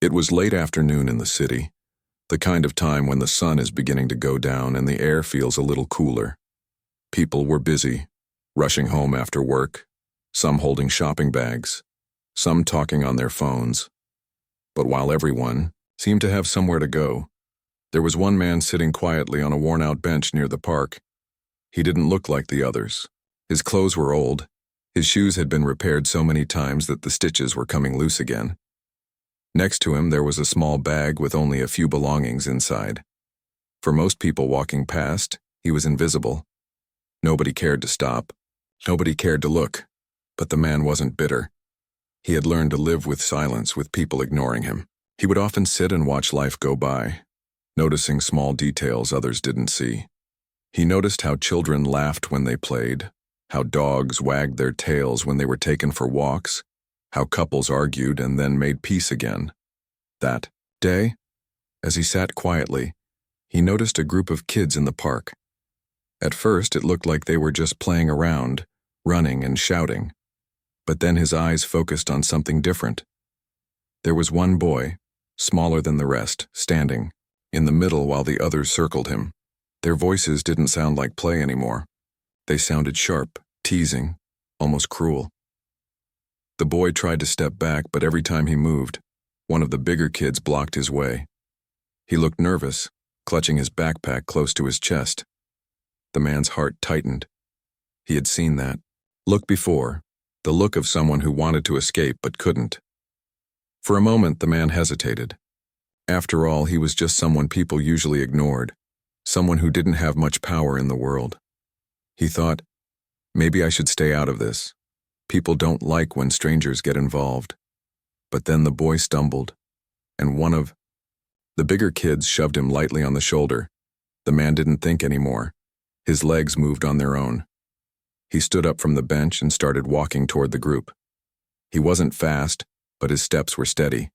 It was late afternoon in the city, the kind of time when the sun is beginning to go down and the air feels a little cooler. People were busy, rushing home after work, some holding shopping bags, some talking on their phones. But while everyone seemed to have somewhere to go, there was one man sitting quietly on a worn-out bench near the park. He didn't look like the others. His clothes were old. His shoes had been repaired so many times that the stitches were coming loose again. Next to him there was a small bag with only a few belongings inside. For most people walking past, he was invisible. Nobody cared to stop. Nobody cared to look. But the man wasn't bitter. He had learned to live with silence, with people ignoring him. He would often sit and watch life go by, noticing small details others didn't see. He noticed how children laughed when they played, how dogs wagged their tails when they were taken for walks, how couples argued and then made peace again. That day, as he sat quietly, he noticed a group of kids in the park. At first, it looked like they were just playing around, running and shouting. But then his eyes focused on something different. There was one boy, smaller than the rest, standing in the middle while the others circled him. Their voices didn't sound like play anymore. They sounded sharp, teasing, almost cruel. The boy tried to step back, but every time he moved, one of the bigger kids blocked his way. He looked nervous, clutching his backpack close to his chest. The man's heart tightened. He had seen that look before, the look of someone who wanted to escape but couldn't. For a moment, the man hesitated. After all, he was just someone people usually ignored, someone who didn't have much power in the world. He thought, maybe I should stay out of this. People don't like when strangers get involved. But then the boy stumbled, and one of the bigger kids shoved him lightly on the shoulder. The man didn't think anymore. His legs moved on their own. He stood up from the bench and started walking toward the group. He wasn't fast, but his steps were steady.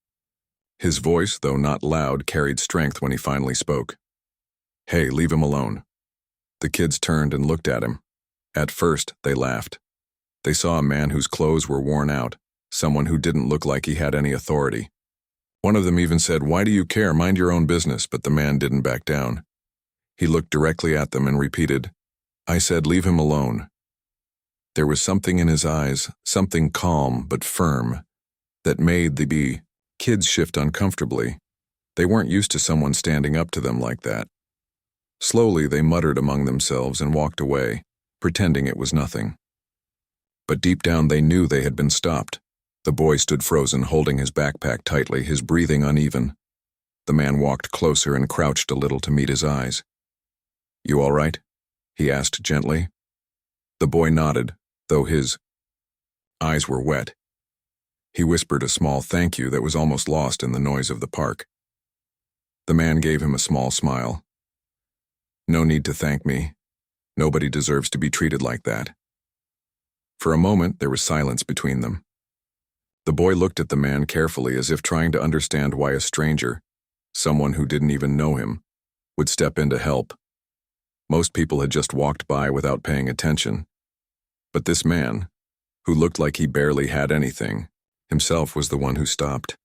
His voice, though not loud, carried strength when he finally spoke. "Hey, leave him alone." The kids turned and looked at him. At first, they laughed. They saw a man whose clothes were worn out, someone who didn't look like he had any authority. One of them even said, "Why do you care? Mind your own business," but the man didn't back down. He looked directly at them and repeated, "I said leave him alone." There was something in his eyes, something calm but firm, that made the kids shift uncomfortably. They weren't used to someone standing up to them like that. Slowly, they muttered among themselves and walked away, pretending it was nothing. But deep down they knew they had been stopped. The boy stood frozen, holding his backpack tightly, his breathing uneven. The man walked closer and crouched a little to meet his eyes. "You all right?" he asked gently. The boy nodded, though his eyes were wet. He whispered a small thank you that was almost lost in the noise of the park. The man gave him a small smile. "No need to thank me. Nobody deserves to be treated like that." For a moment, there was silence between them. The boy looked at the man carefully, as if trying to understand why a stranger, someone who didn't even know him, would step in to help. Most people had just walked by without paying attention. But this man, who looked like he barely had anything, himself was the one who stopped.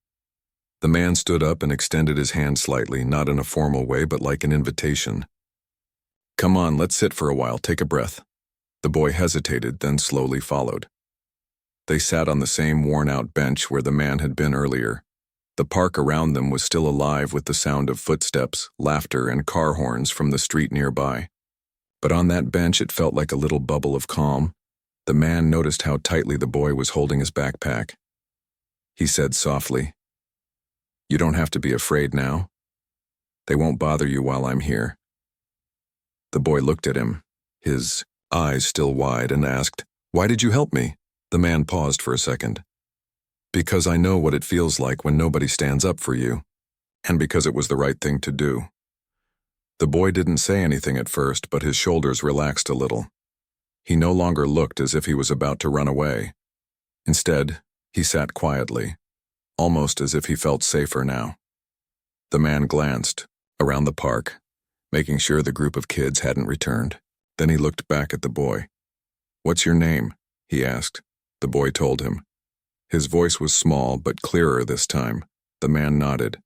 The man stood up and extended his hand slightly, not in a formal way, but like an invitation. "Come on, let's sit for a while, take a breath." The boy hesitated, then slowly followed. They sat on the same worn-out bench where the man had been earlier. The park around them was still alive with the sound of footsteps, laughter, and car horns from the street nearby. But on that bench it felt like a little bubble of calm. The man noticed how tightly the boy was holding his backpack. He said softly, "You don't have to be afraid now. They won't bother you while I'm here." The boy looked at him, his eyes still wide, and asked, "Why did you help me?" The man paused for a second. "Because I know what it feels like when nobody stands up for you, and because it was the right thing to do." The boy didn't say anything at first, but his shoulders relaxed a little. He no longer looked as if he was about to run away. Instead, he sat quietly, almost as if he felt safer now. The man glanced around the park, making sure the group of kids hadn't returned. Then he looked back at the boy. "What's your name?" he asked. The boy told him. His voice was small but clearer this time. The man nodded.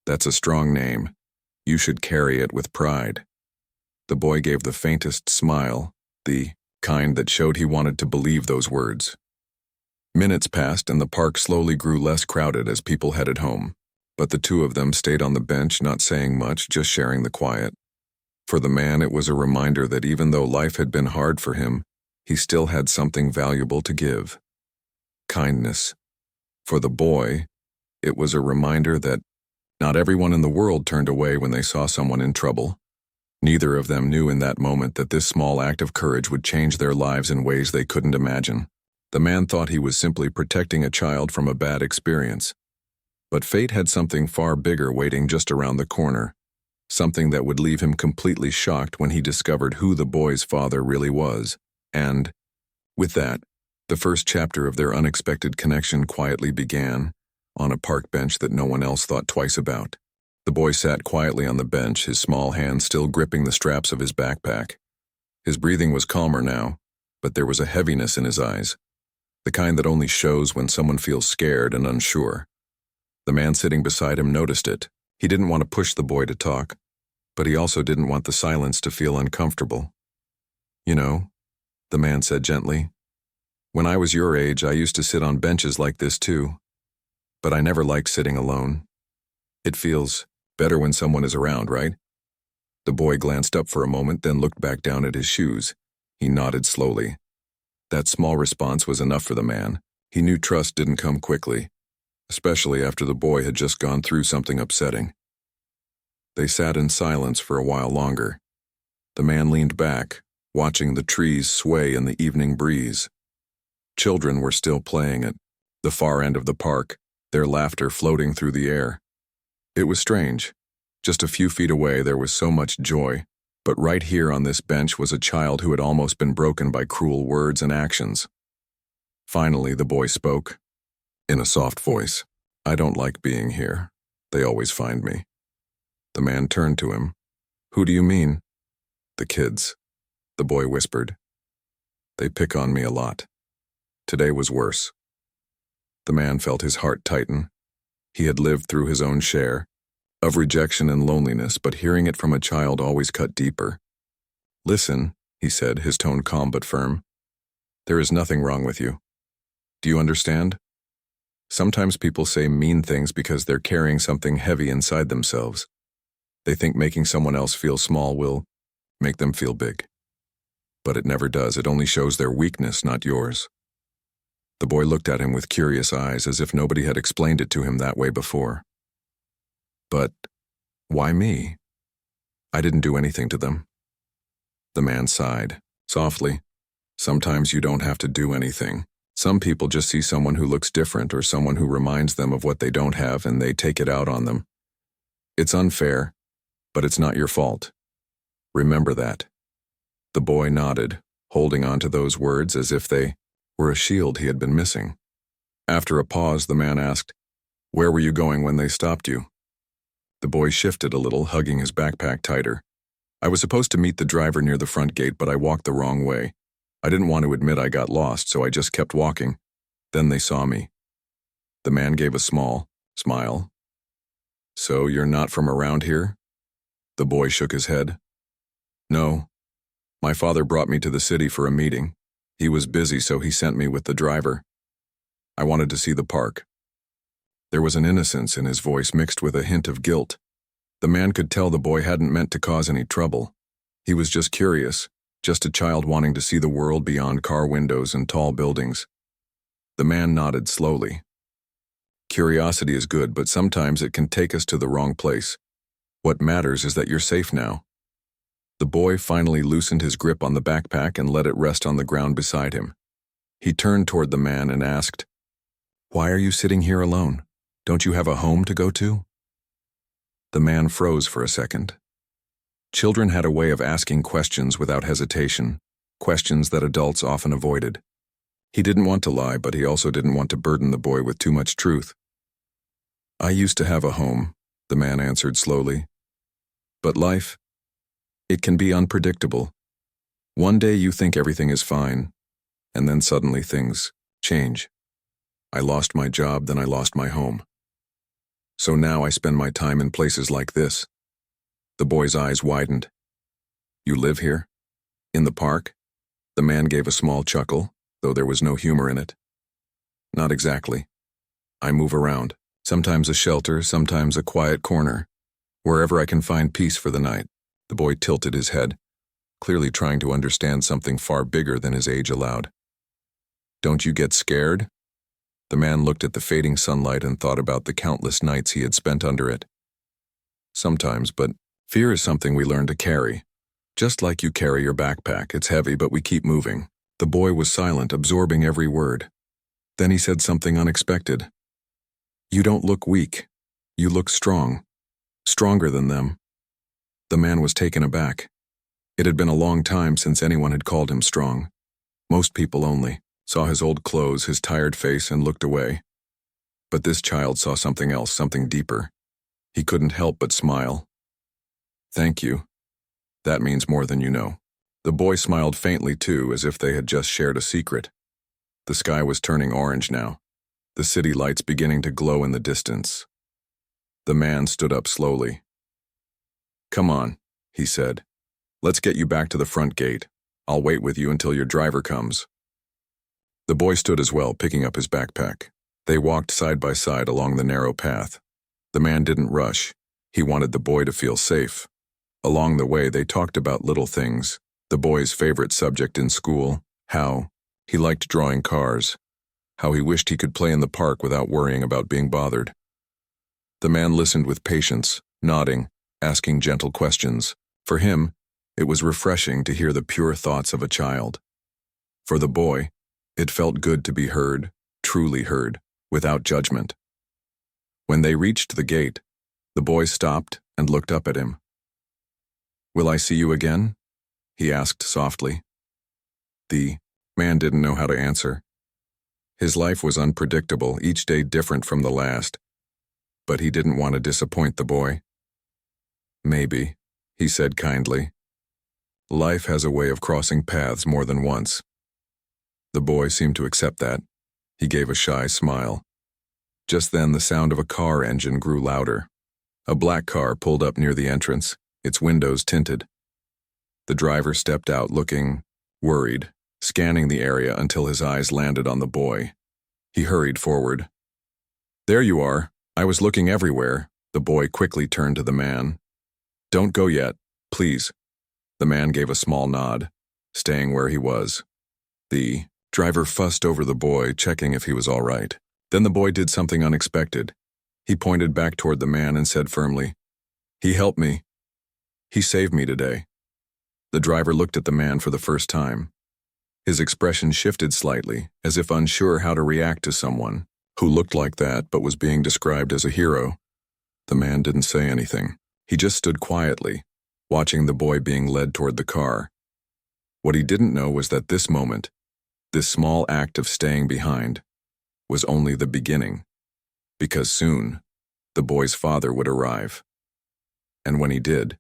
That's a strong name. You should carry it with pride. The boy gave the faintest smile, the kind that showed he wanted to believe those words. Minutes passed and the park slowly grew less crowded as people headed home, but the two of them stayed on the bench, not saying much, just sharing the quiet. For the man, it was a reminder that even though life had been hard for him, he still had something valuable to give. Kindness. For the boy, it was a reminder that not everyone in the world turned away when they saw someone in trouble. Neither of them knew in that moment that this small act of courage would change their lives in ways they couldn't imagine. The man thought he was simply protecting a child from a bad experience. But fate had something far bigger waiting just around the corner, something that would leave him completely shocked when he discovered who the boy's father really was. And, with that, the first chapter of their unexpected connection quietly began, on a park bench that no one else thought twice about. The boy sat quietly on the bench, his small hand still gripping the straps of his backpack. His breathing was calmer now, but there was a heaviness in his eyes, the kind that only shows when someone feels scared and unsure. The man sitting beside him noticed it. He didn't want to push the boy to talk, but he also didn't want the silence to feel uncomfortable. You know, the man said gently, when I was your age, I used to sit on benches like this too. But I never liked sitting alone. It feels better when someone is around, right? The boy glanced up for a moment, then looked back down at his shoes. He nodded slowly. That small response was enough for the man. He knew trust didn't come quickly, especially after the boy had just gone through something upsetting. They sat in silence for a while longer. The man leaned back, watching the trees sway in the evening breeze. Children were still playing at the far end of the park, their laughter floating through the air. It was strange. Just a few feet away there was so much joy, but right here on this bench was a child who had almost been broken by cruel words and actions. Finally, the boy spoke, in a soft voice. I don't like being here. They always find me. The man turned to him. Who do you mean? The kids, the boy whispered. They pick on me a lot. Today was worse. The man felt his heart tighten. He had lived through his own share of rejection and loneliness, but hearing it from a child always cut deeper. Listen, he said, his tone calm but firm. There is nothing wrong with you. Do you understand? Sometimes people say mean things because they're carrying something heavy inside themselves. They think making someone else feel small will make them feel big. But it never does. It only shows their weakness, not yours. The boy looked at him with curious eyes, as if nobody had explained it to him that way before. But why me? I didn't do anything to them. The man sighed, softly. Sometimes you don't have to do anything. Some people just see someone who looks different or someone who reminds them of what they don't have and they take it out on them. It's unfair, but it's not your fault. Remember that. The boy nodded, holding on to those words as if they were a shield he had been missing. After a pause, the man asked, Where were you going when they stopped you? The boy shifted a little, hugging his backpack tighter. I was supposed to meet the driver near the front gate, but I walked the wrong way. I didn't want to admit I got lost, so I just kept walking. Then they saw me. The man gave a small smile. So you're not from around here? The boy shook his head. No. My father brought me to the city for a meeting. He was busy, so he sent me with the driver. I wanted to see the park. There was an innocence in his voice mixed with a hint of guilt. The man could tell the boy hadn't meant to cause any trouble. He was just curious, just a child wanting to see the world beyond car windows and tall buildings. The man nodded slowly. Curiosity is good, but sometimes it can take us to the wrong place. What matters is that you're safe now. The boy finally loosened his grip on the backpack and let it rest on the ground beside him. He turned toward the man and asked, Why are you sitting here alone? Don't you have a home to go to? The man froze for a second. Children had a way of asking questions without hesitation, questions that adults often avoided. He didn't want to lie, but he also didn't want to burden the boy with too much truth. I used to have a home, the man answered slowly. But life, it can be unpredictable. One day you think everything is fine, and then suddenly things change. I lost my job, then I lost my home. So now I spend my time in places like this. The boy's eyes widened. You live here? In the park? The man gave a small chuckle, though there was no humor in it. Not exactly. I move around, sometimes a shelter, sometimes a quiet corner, wherever I can find peace for the night. The boy tilted his head, clearly trying to understand something far bigger than his age allowed. Don't you get scared? The man looked at the fading sunlight and thought about the countless nights he had spent under it. Sometimes, but fear is something we learn to carry. Just like you carry your backpack, it's heavy, but we keep moving. The boy was silent, absorbing every word. Then he said something unexpected. You don't look weak. You look strong. Stronger than them. The man was taken aback. It had been a long time since anyone had called him strong. Most people only saw his old clothes, his tired face, and looked away. But this child saw something else, something deeper. He couldn't help but smile. Thank you. That means more than you know. The boy smiled faintly too, as if they had just shared a secret. The sky was turning orange now, the city lights beginning to glow in the distance. The man stood up slowly. Come on, he said. Let's get you back to the front gate. I'll wait with you until your driver comes. The boy stood as well, picking up his backpack. They walked side by side along the narrow path. The man didn't rush. He wanted the boy to feel safe. Along the way, they talked about little things, the boy's favorite subject in school, how he liked drawing cars, how he wished he could play in the park without worrying about being bothered. The man listened with patience, nodding, asking gentle questions. For him, it was refreshing to hear the pure thoughts of a child. For the boy, it felt good to be heard, truly heard, without judgment. When they reached the gate, the boy stopped and looked up at him. Will I see you again? He asked softly. The man didn't know how to answer. His life was unpredictable, each day different from the last. But he didn't want to disappoint the boy. Maybe, he said kindly. Life has a way of crossing paths more than once. The boy seemed to accept that. He gave a shy smile. Just then the sound of a car engine grew louder. A black car pulled up near the entrance, its windows tinted. The driver stepped out looking worried, scanning the area until his eyes landed on the boy. He hurried forward. There you are. I was looking everywhere. The boy quickly turned to the man. Don't go yet, please. The man gave a small nod, staying where he was. The driver fussed over the boy, checking if he was all right. Then the boy did something unexpected. He pointed back toward the man and said firmly, He helped me. He saved me today. The driver looked at the man for the first time. His expression shifted slightly, as if unsure how to react to someone who looked like that but was being described as a hero. The man didn't say anything. He just stood quietly, watching the boy being led toward the car. What he didn't know was that this moment, this small act of staying behind, was only the beginning, because soon the boy's father would arrive. And when he did,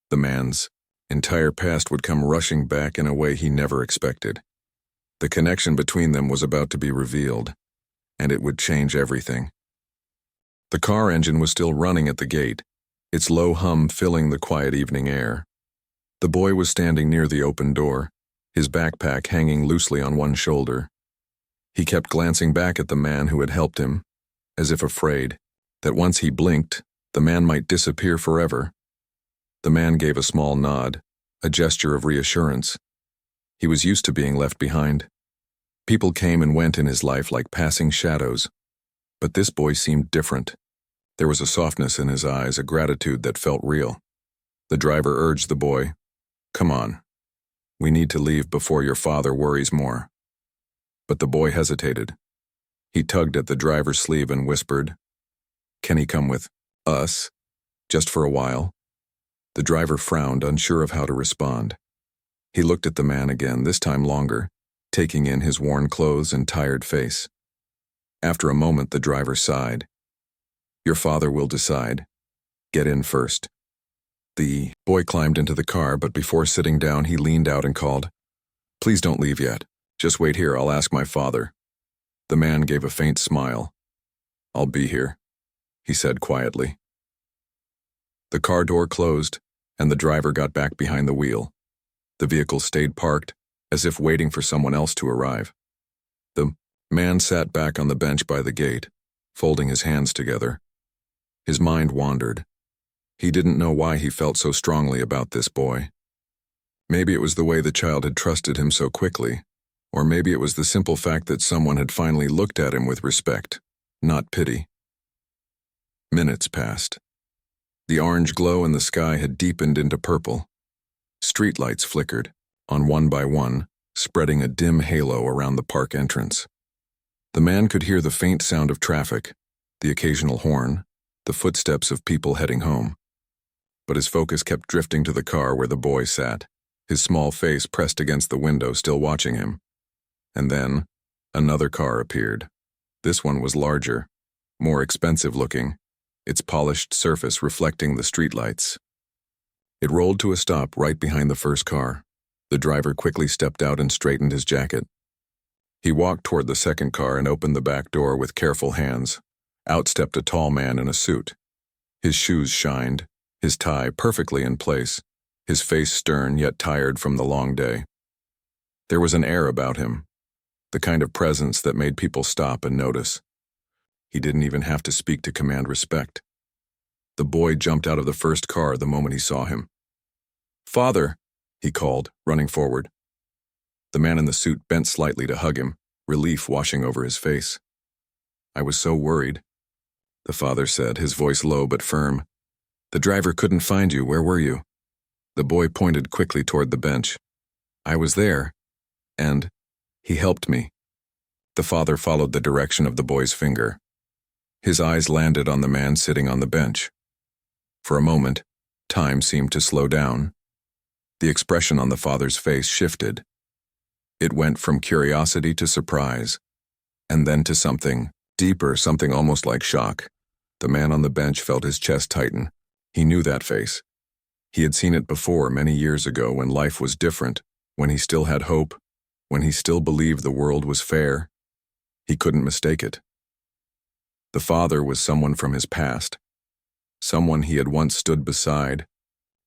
the man's entire past would come rushing back in a way he never expected. The connection between them was about to be revealed, and it would change everything. The car engine was still running at the gate, its low hum filling the quiet evening air. The boy was standing near the open door, his backpack hanging loosely on one shoulder. He kept glancing back at the man who had helped him, as if afraid that once he blinked, the man might disappear forever. The man gave a small nod, a gesture of reassurance. He was used to being left behind. People came and went in his life like passing shadows, but this boy seemed different. There was a softness in his eyes, a gratitude that felt real. The driver urged the boy, Come on. We need to leave before your father worries more. But the boy hesitated. He tugged at the driver's sleeve and whispered, Can he come with us? Just for a while? The driver frowned, unsure of how to respond. He looked at the man again, this time longer, taking in his worn clothes and tired face. After a moment, the driver sighed. Your father will decide. Get in first. The boy climbed into the car, but before sitting down, he leaned out and called, Please don't leave yet. Just wait here, I'll ask my father. The man gave a faint smile. I'll be here. he said quietly. The car door closed, and the driver got back behind the wheel. The vehicle stayed parked, as if waiting for someone else to arrive. The man sat back on the bench by the gate, folding his hands together. His mind wandered. He didn't know why he felt so strongly about this boy. Maybe it was the way the child had trusted him so quickly, or maybe it was the simple fact that someone had finally looked at him with respect, not pity. Minutes passed. The orange glow in the sky had deepened into purple. Streetlights flickered, on one by one, spreading a dim halo around the park entrance. The man could hear the faint sound of traffic, the occasional horn, the footsteps of people heading home. But his focus kept drifting to the car where the boy sat, his small face pressed against the window, still watching him. And then, another car appeared. This one was larger, more expensive looking, its polished surface reflecting the streetlights. It rolled to a stop right behind the first car. The driver quickly stepped out and straightened his jacket. He walked toward the second car and opened the back door with careful hands. Out stepped a tall man in a suit. His shoes shined, his tie perfectly in place, his face stern yet tired from the long day. There was an air about him, the kind of presence that made people stop and notice. He didn't even have to speak to command respect. The boy jumped out of the first car the moment he saw him. "Father," he called, running forward. The man in the suit bent slightly to hug him, relief washing over his face. "I was so worried," the father said, his voice low but firm. "The driver couldn't find you. Where were you?" The boy pointed quickly toward the bench. "I was there, and he helped me." The father followed the direction of the boy's finger. His eyes landed on the man sitting on the bench. For a moment, time seemed to slow down. The expression on the father's face shifted. It went from curiosity to surprise, and then to something deeper, something almost like shock. The man on the bench felt his chest tighten. He knew that face. He had seen it before, many years ago, when life was different, when he still had hope, when he still believed the world was fair. He couldn't mistake it. The father was someone from his past, someone he had once stood beside,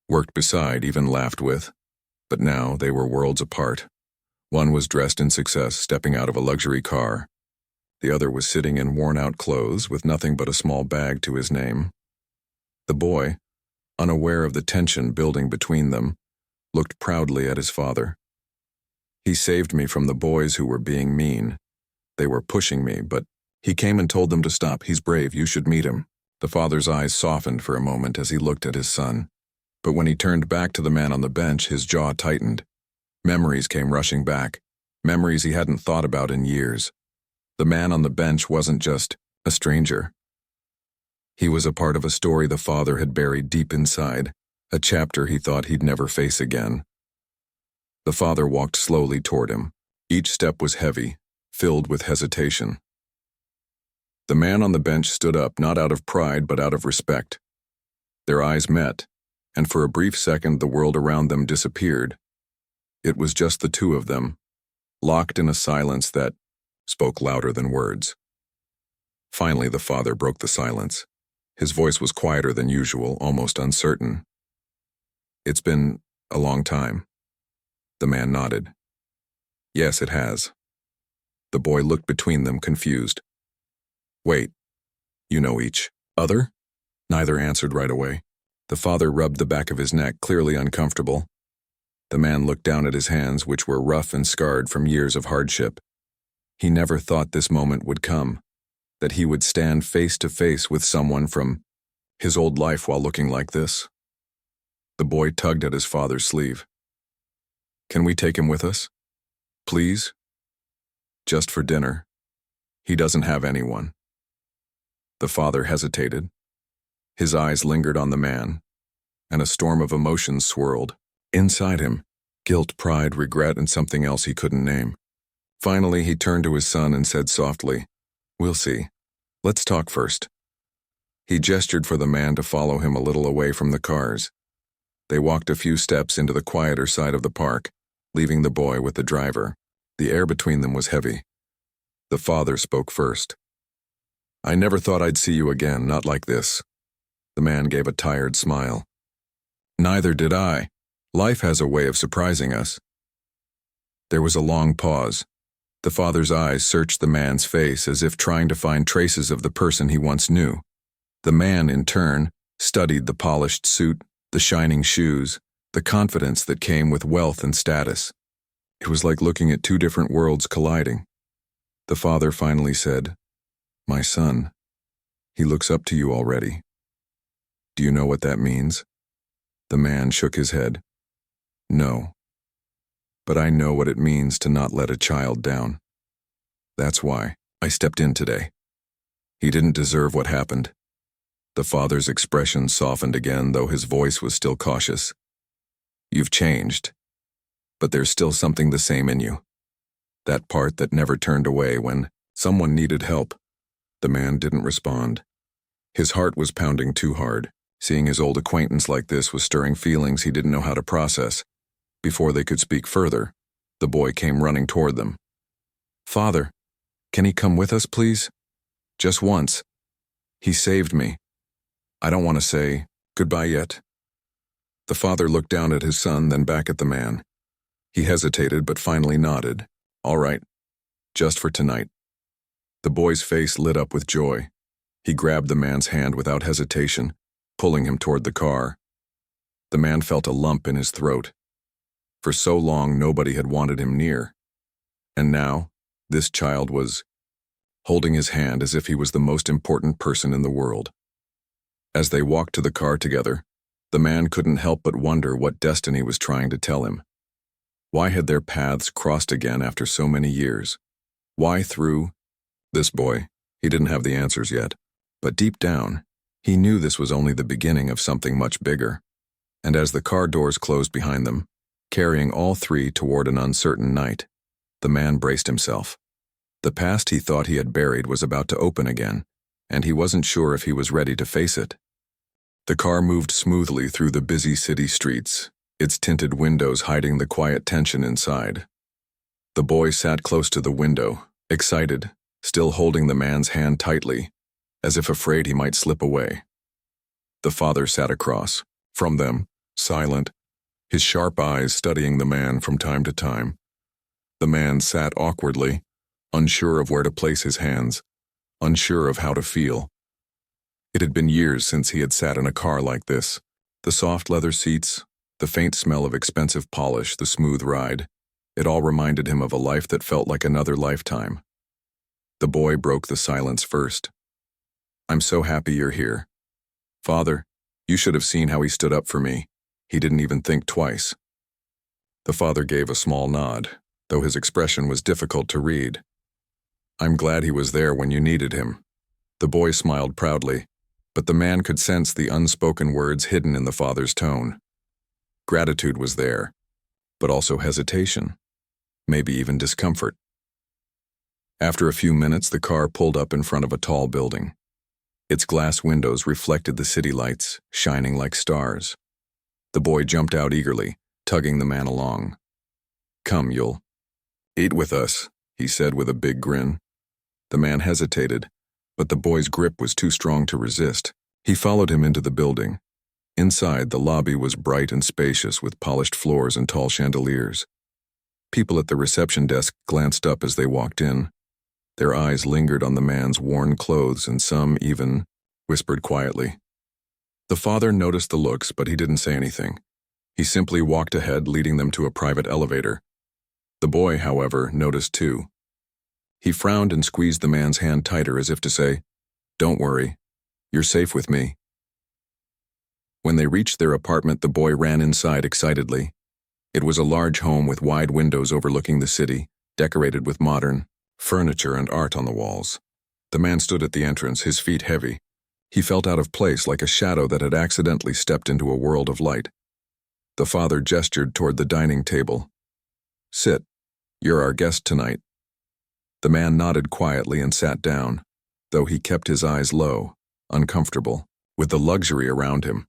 worked beside, even laughed with, but now they were worlds apart. One was dressed in success, stepping out of a luxury car. The other was sitting in worn-out clothes with nothing but a small bag to his name. The boy, unaware of the tension building between them, looked proudly at his father. "He saved me from the boys who were being mean. They were pushing me, but he came and told them to stop. He's brave. You should meet him." The father's eyes softened for a moment as he looked at his son. But when he turned back to the man on the bench, his jaw tightened. Memories came rushing back, memories he hadn't thought about in years. The man on the bench wasn't just a stranger. He was a part of a story the father had buried deep inside, a chapter he thought he'd never face again. The father walked slowly toward him. Each step was heavy, filled with hesitation. The man on the bench stood up, not out of pride but out of respect. Their eyes met, and for a brief second the world around them disappeared. It was just the two of them, locked in a silence that spoke louder than words. Finally, the father broke the silence. His voice was quieter than usual, almost uncertain. "It's been a long time." The man nodded. "Yes, it has." The boy looked between them, confused. "Wait, you know each other?" Neither answered right away. The father rubbed the back of his neck, clearly uncomfortable. The man looked down at his hands, which were rough and scarred from years of hardship. He never thought this moment would come, that he would stand face to face with someone from his old life while looking like this. The boy tugged at his father's sleeve. "Can we take him with us? Please? Just for dinner. He doesn't have anyone." The father hesitated. His eyes lingered on the man, and a storm of emotions swirled. Inside him, guilt, pride, regret, and something else he couldn't name. Finally, he turned to his son and said softly, "We'll see. Let's talk first." He gestured for the man to follow him a little away from the cars. They walked a few steps into the quieter side of the park, leaving the boy with the driver. The air between them was heavy. The father spoke first. I never thought I'd see you again, not like this. The man gave a tired smile. Neither did I. Life has a way of surprising us. There was a long pause. The father's eyes searched the man's face as if trying to find traces of the person he once knew. The man, in turn, studied the polished suit, the shining shoes, the confidence that came with wealth and status. It was like looking at two different worlds colliding. The father finally said, "My son, he looks up to you already. Do you know what that means?" The man shook his head. "No. But I know what it means to not let a child down. That's why I stepped in today. He didn't deserve what happened." The father's expression softened again, though his voice was still cautious. "You've changed, but there's still something the same in you. That part that never turned away when someone needed help." The man didn't respond. His heart was pounding too hard. Seeing his old acquaintance like this was stirring feelings he didn't know how to process. Before they could speak further, the boy came running toward them. "Father, can he come with us, please? Just once. He saved me. I don't want to say goodbye yet." The father looked down at his son, then back at the man. He hesitated, but finally nodded. "All right. Just for tonight." The boy's face lit up with joy. He grabbed the man's hand without hesitation, pulling him toward the car. The man felt a lump in his throat. For so long, nobody had wanted him near. And now, this child was holding his hand as if he was the most important person in the world. As they walked to the car together, the man couldn't help but wonder what destiny was trying to tell him. Why had their paths crossed again after so many years? Why through this boy? He didn't have the answers yet, but deep down, he knew this was only the beginning of something much bigger. And as the car doors closed behind them, carrying all three toward an uncertain night, the man braced himself. The past he thought he had buried was about to open again, and he wasn't sure if he was ready to face it. The car moved smoothly through the busy city streets, its tinted windows hiding the quiet tension inside. The boy sat close to the window, excited, still holding the man's hand tightly, as if afraid he might slip away. The father sat across from them, silent, his sharp eyes studying the man from time to time. The man sat awkwardly, unsure of where to place his hands, unsure of how to feel. It had been years since he had sat in a car like this. The soft leather seats, the faint smell of expensive polish, the smooth ride. It all reminded him of a life that felt like another lifetime. The boy broke the silence first. "I'm so happy you're here. Father, you should have seen how he stood up for me. He didn't even think twice." The father gave a small nod, though his expression was difficult to read. "I'm glad he was there when you needed him." The boy smiled proudly, but the man could sense the unspoken words hidden in the father's tone. Gratitude was there, but also hesitation, maybe even discomfort. After a few minutes, the car pulled up in front of a tall building. Its glass windows reflected the city lights, shining like stars. The boy jumped out eagerly, tugging the man along. "Come, you'll eat with us," he said with a big grin. The man hesitated, but the boy's grip was too strong to resist. He followed him into the building. Inside, the lobby was bright and spacious with polished floors and tall chandeliers. People at the reception desk glanced up as they walked in. Their eyes lingered on the man's worn clothes, and some even whispered quietly. The father noticed the looks, but he didn't say anything. He simply walked ahead, leading them to a private elevator. The boy, however, noticed too. He frowned and squeezed the man's hand tighter as if to say, "Don't worry, you're safe with me." When they reached their apartment, the boy ran inside excitedly. It was a large home with wide windows overlooking the city, decorated with modern furniture and art on the walls. The man stood at the entrance, his feet heavy. He felt out of place, like a shadow that had accidentally stepped into a world of light. The father gestured toward the dining table. "Sit. You're our guest tonight." The man nodded quietly and sat down, though he kept his eyes low, uncomfortable, with the luxury around him.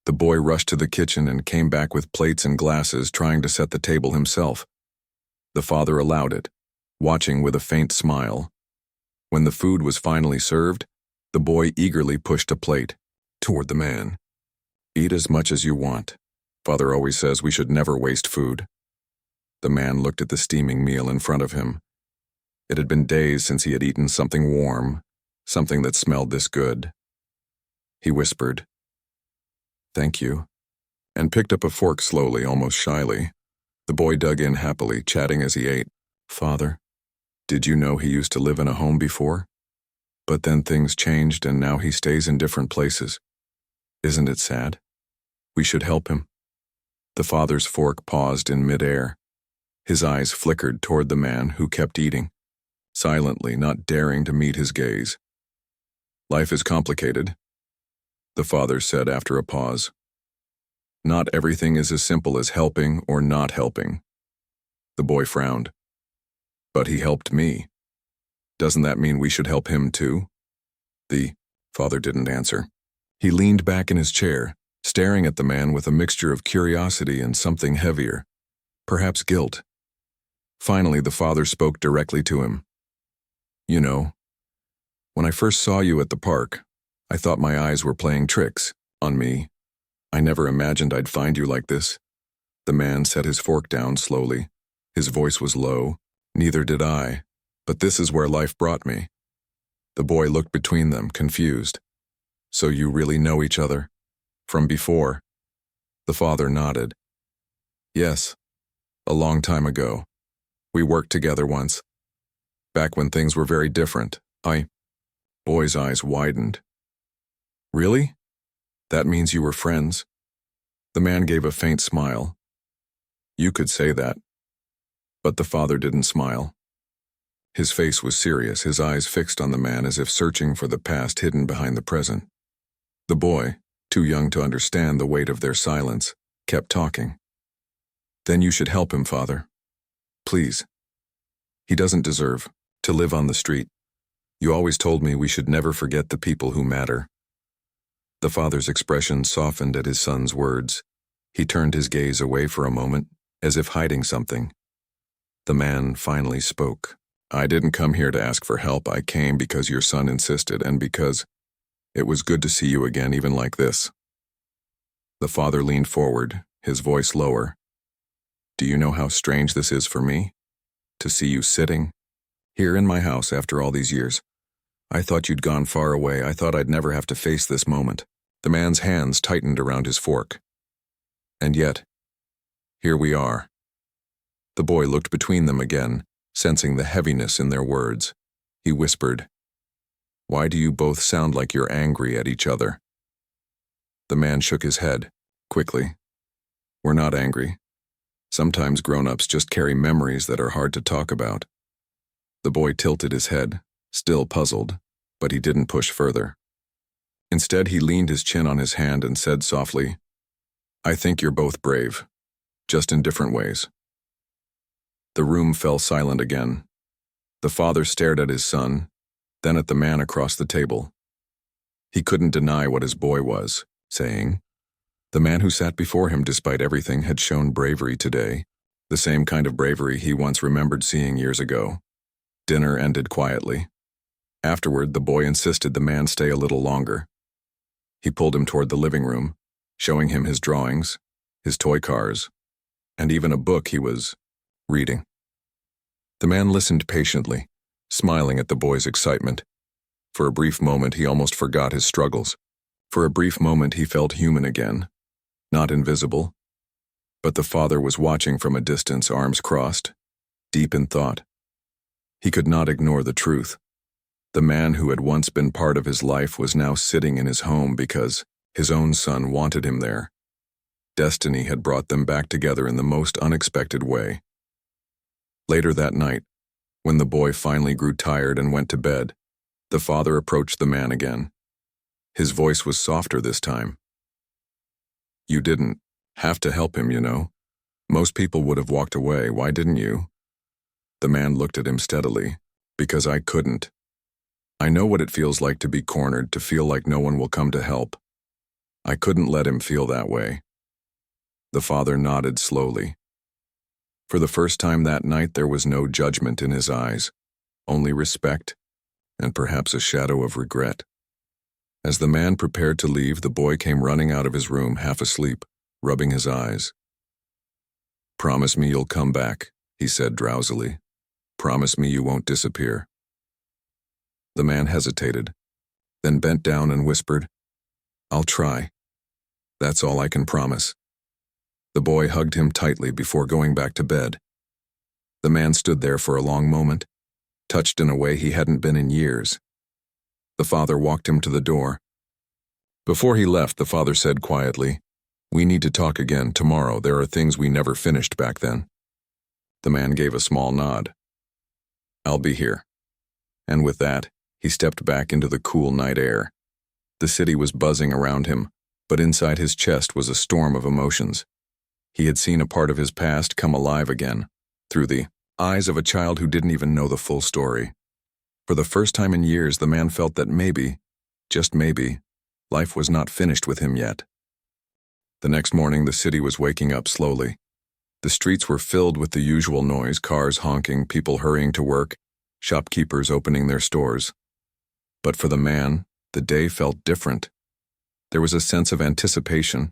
The boy rushed to the kitchen and came back with plates and glasses, trying to set the table himself. The father allowed it, watching with a faint smile. When the food was finally served, the boy eagerly pushed a plate toward the man. "Eat as much as you want. Father always says we should never waste food." The man looked at the steaming meal in front of him. It had been days since he had eaten something warm, something that smelled this good. He whispered, "Thank you," and picked up a fork slowly, almost shyly. The boy dug in happily, chatting as he ate. "Father, did you know he used to live in a home before? But then things changed and now he stays in different places. Isn't it sad? We should help him." The father's fork paused in midair. His eyes flickered toward the man who kept eating, silently, not daring to meet his gaze. "Life is complicated," the father said after a pause. "Not everything is as simple as helping or not helping." The boy frowned. "But he helped me. Doesn't that mean we should help him too?" The father didn't answer. He leaned back in his chair, staring at the man with a mixture of curiosity and something heavier, perhaps guilt. Finally, the father spoke directly to him. "You know, when I first saw you at the park, I thought my eyes were playing tricks on me. I never imagined I'd find you like this." The man set his fork down slowly. His voice was low. "Neither did I, but this is where life brought me." The boy looked between them, confused. "So you really know each other? From before?" The father nodded. "Yes, a long time ago. We worked together once. Back when things were very different. Boy's eyes widened. "Really? That means you were friends?" The man gave a faint smile. "You could say that." But the father didn't smile. His face was serious, his eyes fixed on the man as if searching for the past hidden behind the present. The boy, too young to understand the weight of their silence, kept talking. "Then you should help him, Father. Please. He doesn't deserve to live on the street. You always told me we should never forget the people who matter." The father's expression softened at his son's words. He turned his gaze away for a moment, as if hiding something. The man finally spoke. "I didn't come here to ask for help. I came because your son insisted, and because it was good to see you again, even like this." The father leaned forward, his voice lower. "Do you know how strange this is for me? To see you sitting here in my house after all these years. I thought you'd gone far away. I thought I'd never have to face this moment." The man's hands tightened around his fork. "And yet, here we are." The boy looked between them again, sensing the heaviness in their words. He whispered, "Why do you both sound like you're angry at each other?" The man shook his head, quickly. "We're not angry. Sometimes grown-ups just carry memories that are hard to talk about." The boy tilted his head, still puzzled, but he didn't push further. Instead, he leaned his chin on his hand and said softly, "I think you're both brave, just in different ways." The room fell silent again. The father stared at his son, then at the man across the table. He couldn't deny what his boy was saying. The man who sat before him, despite everything, had shown bravery today, the same kind of bravery he once remembered seeing years ago. Dinner ended quietly. Afterward, the boy insisted the man stay a little longer. He pulled him toward the living room, showing him his drawings, his toy cars, and even a book he was reading. The man listened patiently, smiling at the boy's excitement. For a brief moment, he almost forgot his struggles. For a brief moment, he felt human again, not invisible. But the father was watching from a distance, arms crossed, deep in thought. He could not ignore the truth. The man who had once been part of his life was now sitting in his home because his own son wanted him there. Destiny had brought them back together in the most unexpected way. Later that night, when the boy finally grew tired and went to bed, the father approached the man again. His voice was softer this time. "You didn't have to help him, you know. Most people would have walked away. Why didn't you?" The man looked at him steadily. "Because I couldn't. I know what it feels like to be cornered, to feel like no one will come to help. I couldn't let him feel that way." The father nodded slowly. For the first time that night, there was no judgment in his eyes, only respect and perhaps a shadow of regret. As the man prepared to leave, the boy came running out of his room, half asleep, rubbing his eyes. "Promise me you'll come back," he said drowsily. "Promise me you won't disappear." The man hesitated, then bent down and whispered, "I'll try. That's all I can promise." The boy hugged him tightly before going back to bed. The man stood there for a long moment, touched in a way he hadn't been in years. The father walked him to the door. Before he left, the father said quietly, "We need to talk again tomorrow. There are things we never finished back then." The man gave a small nod. "I'll be here." And with that, he stepped back into the cool night air. The city was buzzing around him, but inside his chest was a storm of emotions. He had seen a part of his past come alive again, through the eyes of a child who didn't even know the full story. For the first time in years, the man felt that maybe, just maybe, life was not finished with him yet. The next morning, the city was waking up slowly. The streets were filled with the usual noise, cars honking, people hurrying to work, shopkeepers opening their stores. But for the man, the day felt different. There was a sense of anticipation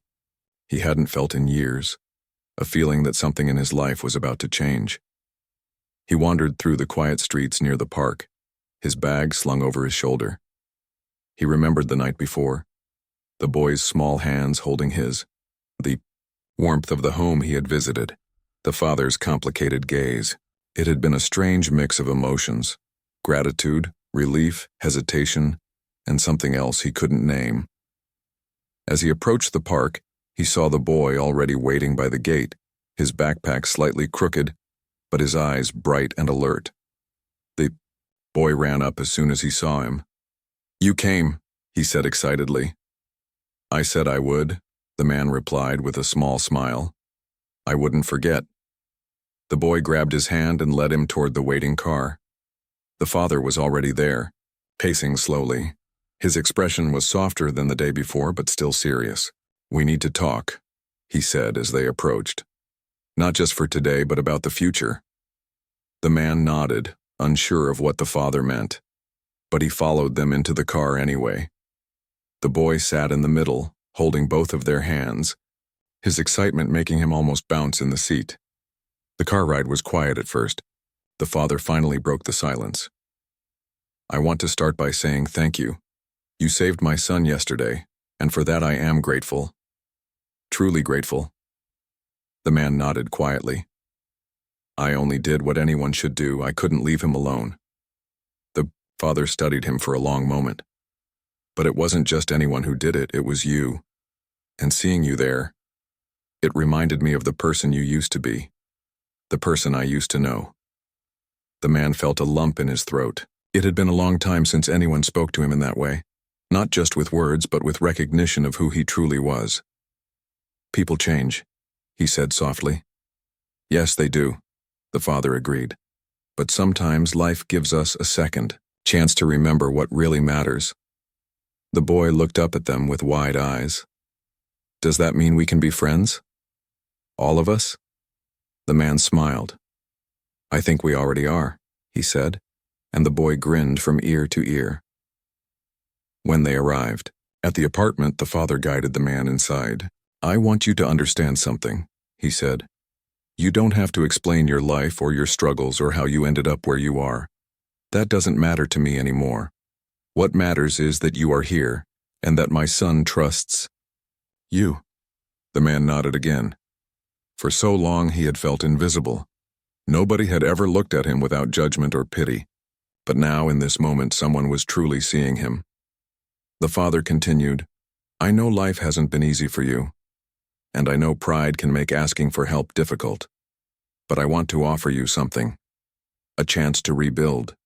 he hadn't felt in years, a feeling that something in his life was about to change. He wandered through the quiet streets near the park, his bag slung over his shoulder. He remembered the night before, the boy's small hands holding his, the warmth of the home he had visited, the father's complicated gaze. It had been a strange mix of emotions, gratitude, relief, hesitation, and something else he couldn't name. As he approached the park, he saw the boy already waiting by the gate, his backpack slightly crooked, but his eyes bright and alert. The boy ran up as soon as he saw him. "You came," he said excitedly. "I said I would," the man replied with a small smile. "I wouldn't forget." The boy grabbed his hand and led him toward the waiting car. The father was already there, pacing slowly. His expression was softer than the day before, but still serious. "We need to talk," he said as they approached. "Not just for today, but about the future." The man nodded, unsure of what the father meant, but he followed them into the car anyway. The boy sat in the middle, holding both of their hands, his excitement making him almost bounce in the seat. The car ride was quiet at first. The father finally broke the silence. "I want to start by saying thank you. You saved my son yesterday, and for that I am grateful. Truly grateful." The man nodded quietly. "I only did what anyone should do. I couldn't leave him alone." The father studied him for a long moment. "But it wasn't just anyone who did it, it was you. And seeing you there, it reminded me of the person you used to be, the person I used to know." The man felt a lump in his throat. It had been a long time since anyone spoke to him in that way, not just with words, but with recognition of who he truly was. "People change," he said softly. "Yes, they do," the father agreed. "But sometimes life gives us a second chance to remember what really matters." The boy looked up at them with wide eyes. "Does that mean we can be friends? All of us?" The man smiled. "I think we already are," he said, and the boy grinned from ear to ear. When they arrived at the apartment, the father guided the man inside. "I want you to understand something," he said. "You don't have to explain your life or your struggles or how you ended up where you are. That doesn't matter to me anymore. What matters is that you are here, and that my son trusts you." The man nodded again. For so long he had felt invisible. Nobody had ever looked at him without judgment or pity. But now, in this moment, someone was truly seeing him. The father continued, "I know life hasn't been easy for you, and I know pride can make asking for help difficult. But I want to offer you something. A chance to rebuild.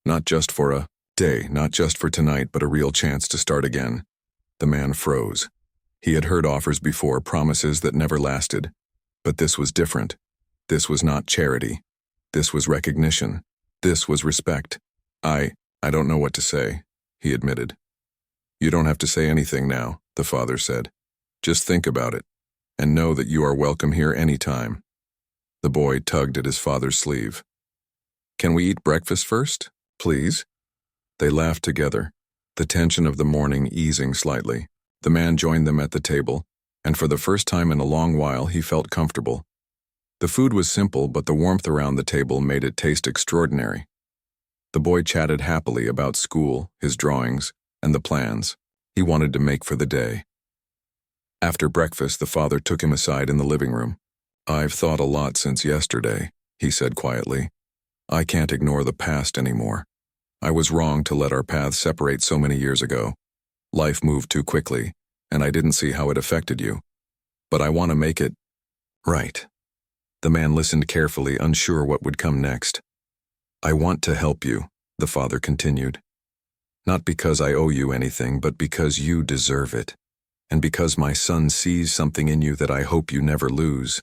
Not just for a day, not just for tonight, but a real chance to start again." The man froze. He had heard offers before, promises that never lasted. But this was different. This was not charity. This was recognition. This was respect. I don't know what to say," he admitted. "You don't have to say anything now," the father said. "Just think about it, and know that you are welcome here anytime." The boy tugged at his father's sleeve. "Can we eat breakfast first, please?" They laughed together, the tension of the morning easing slightly. The man joined them at the table, and for the first time in a long while he felt comfortable. The food was simple, but the warmth around the table made it taste extraordinary. The boy chatted happily about school, his drawings, and the plans he wanted to make for the day. After breakfast, the father took him aside in the living room. "I've thought a lot since yesterday," he said quietly. "I can't ignore the past anymore. I was wrong to let our paths separate so many years ago. Life moved too quickly, and I didn't see how it affected you. But I want to make it right." The man listened carefully, unsure what would come next. "I want to help you," the father continued. "Not because I owe you anything, but because you deserve it. And because my son sees something in you that I hope you never lose.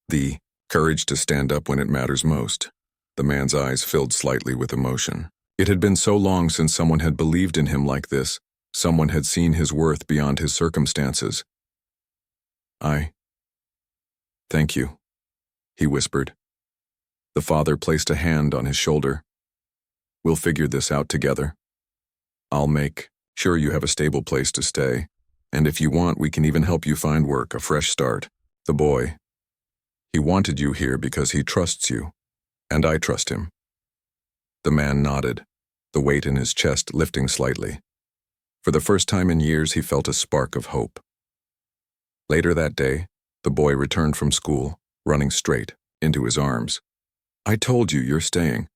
The courage to stand up when it matters most." The man's eyes filled slightly with emotion. It had been so long since someone had believed in him like this. Someone had seen his worth beyond his circumstances. Thank you," he whispered. The father placed a hand on his shoulder. "We'll figure this out together. I'll make sure you have a stable place to stay, and if you want, we can even help you find work, a fresh start. The boy, he wanted you here because he trusts you, and I trust him." The man nodded, the weight in his chest lifting slightly. For the first time in years, he felt a spark of hope. Later that day, the boy returned from school, running straight into his arms. "I told you you're staying."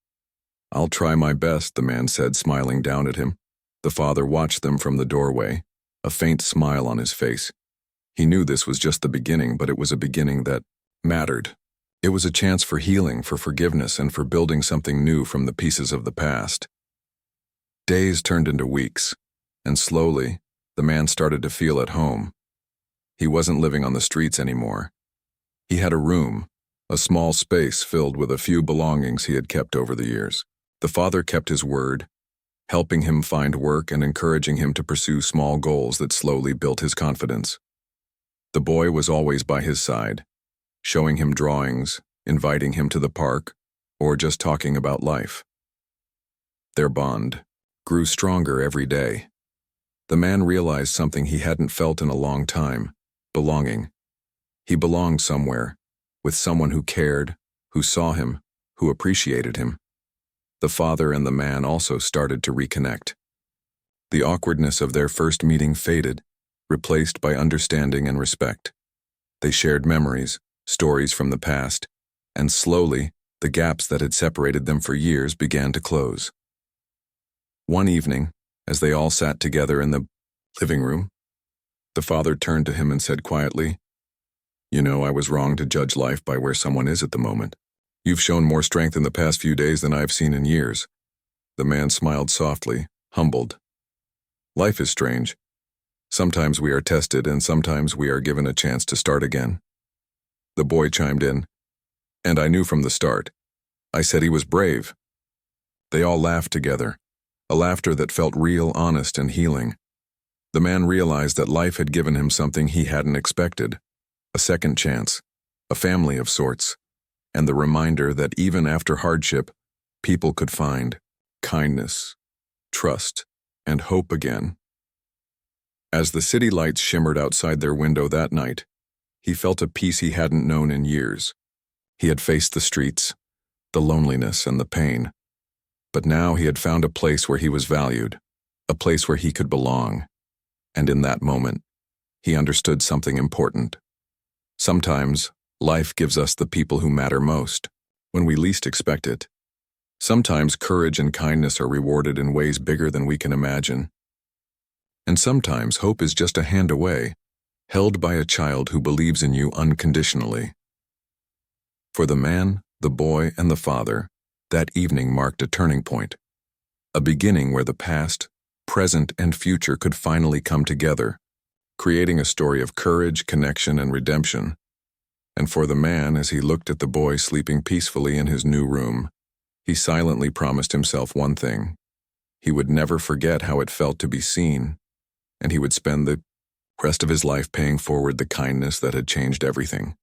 "I'll try my best," the man said, smiling down at him. The father watched them from the doorway, a faint smile on his face. He knew this was just the beginning, but it was a beginning that mattered. It was a chance for healing, for forgiveness, and for building something new from the pieces of the past. Days turned into weeks, and slowly, the man started to feel at home. He wasn't living on the streets anymore. He had a room, a small space filled with a few belongings he had kept over the years. The father kept his word, helping him find work and encouraging him to pursue small goals that slowly built his confidence. The boy was always by his side, showing him drawings, inviting him to the park, or just talking about life. Their bond grew stronger every day. The man realized something he hadn't felt in a long time: belonging. He belonged somewhere, with someone who cared, who saw him, who appreciated him. The father and the man also started to reconnect. The awkwardness of their first meeting faded, replaced by understanding and respect. They shared memories, stories from the past, and slowly, the gaps that had separated them for years began to close. One evening, as they all sat together in the living room, the father turned to him and said quietly, "You know, I was wrong to judge life by where someone is at the moment. You've shown more strength in the past few days than I've seen in years." The man smiled softly, humbled. "Life is strange. Sometimes we are tested, and sometimes we are given a chance to start again." The boy chimed in, "And I knew from the start. I said he was brave." They all laughed together, a laughter that felt real, honest, and healing. The man realized that life had given him something he hadn't expected: a second chance, a family of sorts, and the reminder that even after hardship, people could find kindness, trust, and hope again. As the city lights shimmered outside their window that night, he felt a peace he hadn't known in years. He had faced the streets, the loneliness, and the pain. But now he had found a place where he was valued, a place where he could belong. And in that moment, he understood something important. Sometimes, life gives us the people who matter most, when we least expect it. Sometimes courage and kindness are rewarded in ways bigger than we can imagine. And sometimes hope is just a hand away, held by a child who believes in you unconditionally. For the man, the boy, and the father, that evening marked a turning point, a beginning where the past, present, and future could finally come together, creating a story of courage, connection, and redemption. And for the man, as he looked at the boy sleeping peacefully in his new room, he silently promised himself one thing: he would never forget how it felt to be seen, and he would spend the rest of his life paying forward the kindness that had changed everything.